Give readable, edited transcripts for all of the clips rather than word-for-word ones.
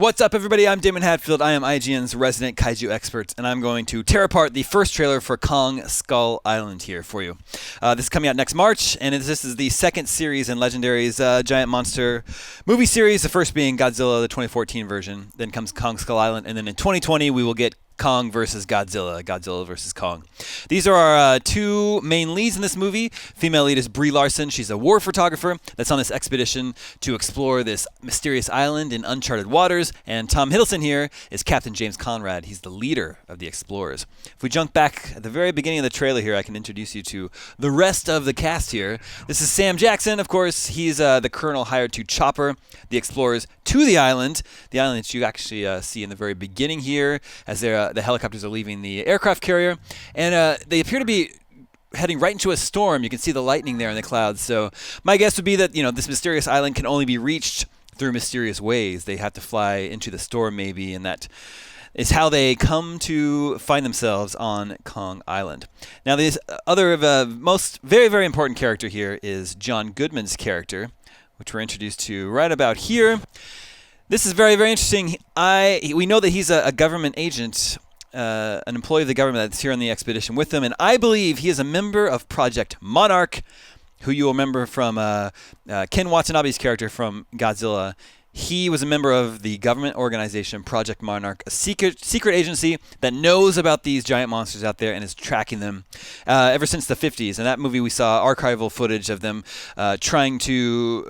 What's up, everybody? I'm Damon Hatfield. I am IGN's resident kaiju expert, and I'm going to tear apart the first trailer for Kong Skull Island here for you. This is coming out next March, and this is the second series in Legendary's giant monster movie series, the first being Godzilla, the 2014 version. Then comes Kong Skull Island, and then in 2020 we will get Kong versus Godzilla, Godzilla versus Kong. These are our two main leads in this movie. Female lead is Brie Larson. She's a war photographer that's on this expedition to explore this mysterious island in uncharted waters. And Tom Hiddleston here is Captain James Conrad. He's the leader of the explorers. If we jump back at the very beginning of the trailer here, I can introduce you to the rest of the cast here. This is Sam Jackson, of course. He's the colonel hired to chopper the explorers to the island that you actually see in the very beginning here as the helicopters are leaving the aircraft carrier. And they appear to be heading right into a storm. You can see the lightning there in the clouds. So my guess would be that, this mysterious island can only be reached through mysterious ways. They have to fly into the storm maybe, and that is how they come to find themselves on Kong Island. Now, this other most very, very important character here is John Goodman's character, which we're introduced to right about here. This is very, very interesting. We know that he's a government agent, an employee of the government that's here on the expedition with them, and I believe he is a member of Project Monarch, who you will remember from Ken Watanabe's character from Godzilla. He was a member of the government organization Project Monarch, a secret agency that knows about these giant monsters out there and is tracking them ever since the 50s. In that movie, we saw archival footage of them trying to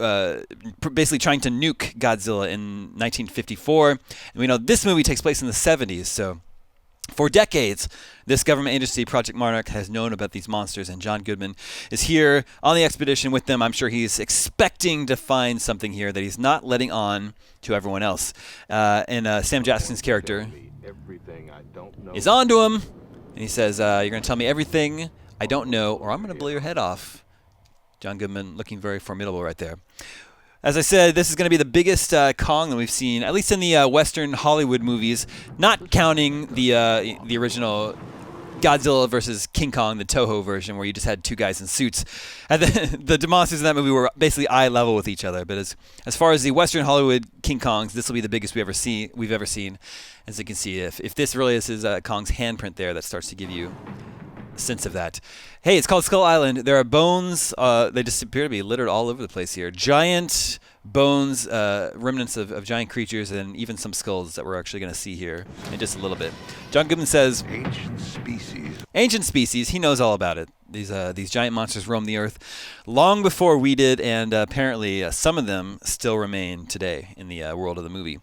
nuke Godzilla in 1954. And we know this movie takes place in the 70s, so for decades, this government agency, Project Monarch, has known about these monsters, and John Goodman is here on the expedition with them. I'm sure he's expecting to find something here that he's not letting on to everyone else. And Sam Jackson's character is on to him, and he says, you're going to tell me everything I don't know, or I'm going to blow your head off. John Goodman looking very formidable right there. As I said, this is going to be the biggest Kong that we've seen, at least in the Western Hollywood movies, not counting the original Godzilla versus King Kong, the Toho version, where you just had two guys in suits. And the monsters in that movie were basically eye level with each other. But as far as the Western Hollywood King Kongs, this will be the biggest we've ever seen. As you can see, if this really is Kong's handprint there, that starts to give you sense of that. Hey, it's called Skull Island. There are bones. They just appear to be littered all over the place here. Giant bones, remnants of giant creatures, and even some skulls that we're actually going to see here in just a little bit. John Goodman says, Ancient species. He knows all about it. These giant monsters roam the earth long before we did, and apparently some of them still remain today in the world of the movie.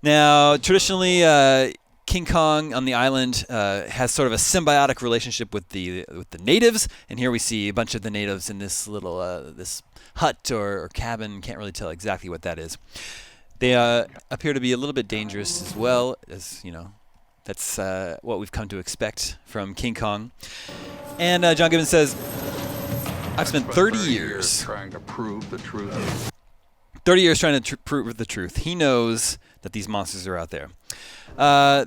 Now, traditionally, King Kong on the island has sort of a symbiotic relationship with the natives, and here we see a bunch of the natives in this little this hut or cabin. Can't really tell exactly what that is. They appear to be a little bit dangerous as well, as that's what we've come to expect from King Kong. And John Goodman says, "I've spent 30 years trying to prove the truth." 30 years trying to prove the truth. He knows that these monsters are out there.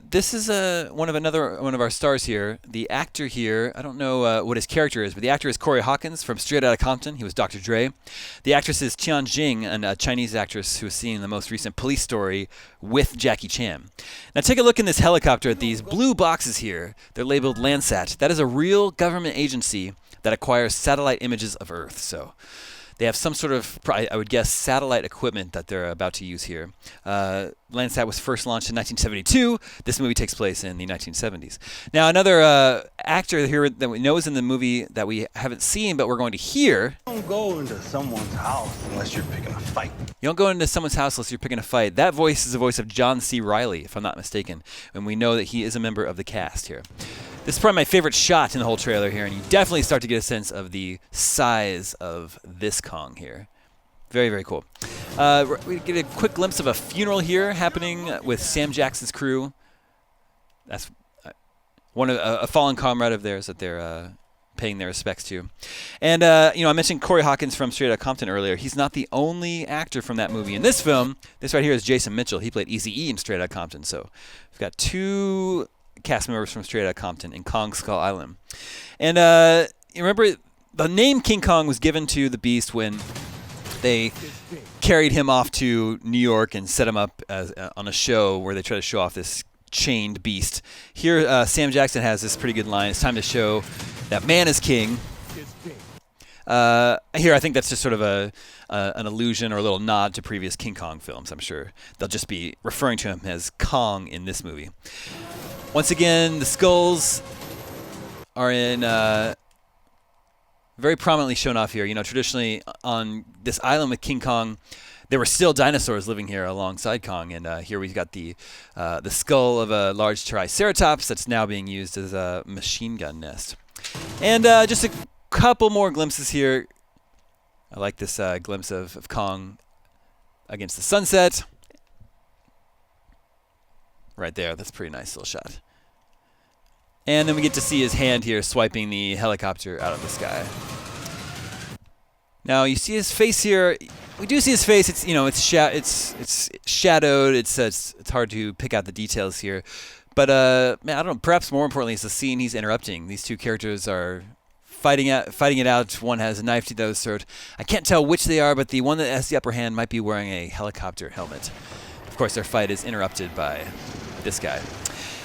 This is one of our stars here. The actor here, I don't know what his character is, but the actor is Corey Hawkins from Straight Outta Compton. He was Dr. Dre. The actress is Tian Jing, a Chinese actress who was seen in the most recent Police Story with Jackie Chan. Now take a look in this helicopter at these blue boxes here. They're labeled Landsat. That is a real government agency that acquires satellite images of Earth. So they have some sort of, I would guess, satellite equipment that they're about to use here. Landsat was first launched in 1972. This movie takes place in the 1970s. Now, another actor here that we know is in the movie that we haven't seen, but we're going to hear. You don't go into someone's house unless you're picking a fight. You don't go into someone's house unless you're picking a fight. That voice is the voice of John C. Reilly, if I'm not mistaken. And we know that he is a member of the cast here. This is probably my favorite shot in the whole trailer here, and you definitely start to get a sense of the size of this Kong here. Very, very cool. We get a quick glimpse of a funeral here happening with Sam Jackson's crew. That's one of a fallen comrade of theirs that they're paying their respects to. And, I mentioned Corey Hawkins from Straight Outta Compton earlier. He's not the only actor from that movie. In this film, this right here is Jason Mitchell. He played Eazy-E in Straight Outta Compton. So we've got two cast members from Straight Outta Compton in Kong Skull Island. And you remember the name King Kong was given to the beast when they carried him off to New York and set him up on a show where they try to show off this chained beast. Here, Sam Jackson has this pretty good line. It's time to show that man is king. Here, I think that's just sort of an allusion or a little nod to previous King Kong films. I'm sure they'll just be referring to him as Kong in this movie. Once again, the skulls are in very prominently shown off here. You know, traditionally on this island with King Kong, there were still dinosaurs living here alongside Kong, and here we've got the skull of a large triceratops that's now being used as a machine gun nest. And just a couple more glimpses here. I like this glimpse of Kong against the sunset. Right there, that's a pretty nice little shot. And then we get to see his hand here swiping the helicopter out of the sky. Now you see his face here. We do see his face. It's it's shadowed. It's hard to pick out the details here. But man, I don't know. Perhaps more importantly, is the scene he's interrupting. These two characters are fighting it out. One has a knife to the other's throat. I can't tell which they are, but the one that has the upper hand might be wearing a helicopter helmet. Of course, their fight is interrupted by this guy.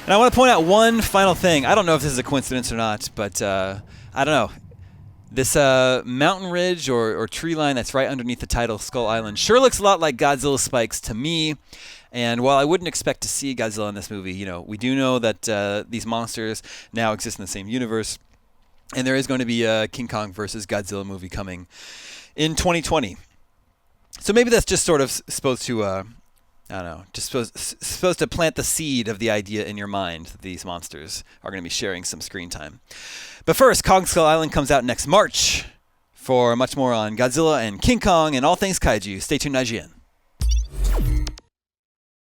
And I want to point out one final thing. I don't know if this is a coincidence or not, but I don't know. This mountain ridge or tree line that's right underneath the title, Skull Island, sure looks a lot like Godzilla spikes to me. And while I wouldn't expect to see Godzilla in this movie, you know, we do know that these monsters now exist in the same universe. And there is going to be a King Kong versus Godzilla movie coming in 2020. So maybe that's just sort of supposed to, I don't know, just supposed to plant the seed of the idea in your mind that these monsters are going to be sharing some screen time. But first, Kong Skull Island comes out next March. For much more on Godzilla and King Kong and all things kaiju, stay tuned, IGN.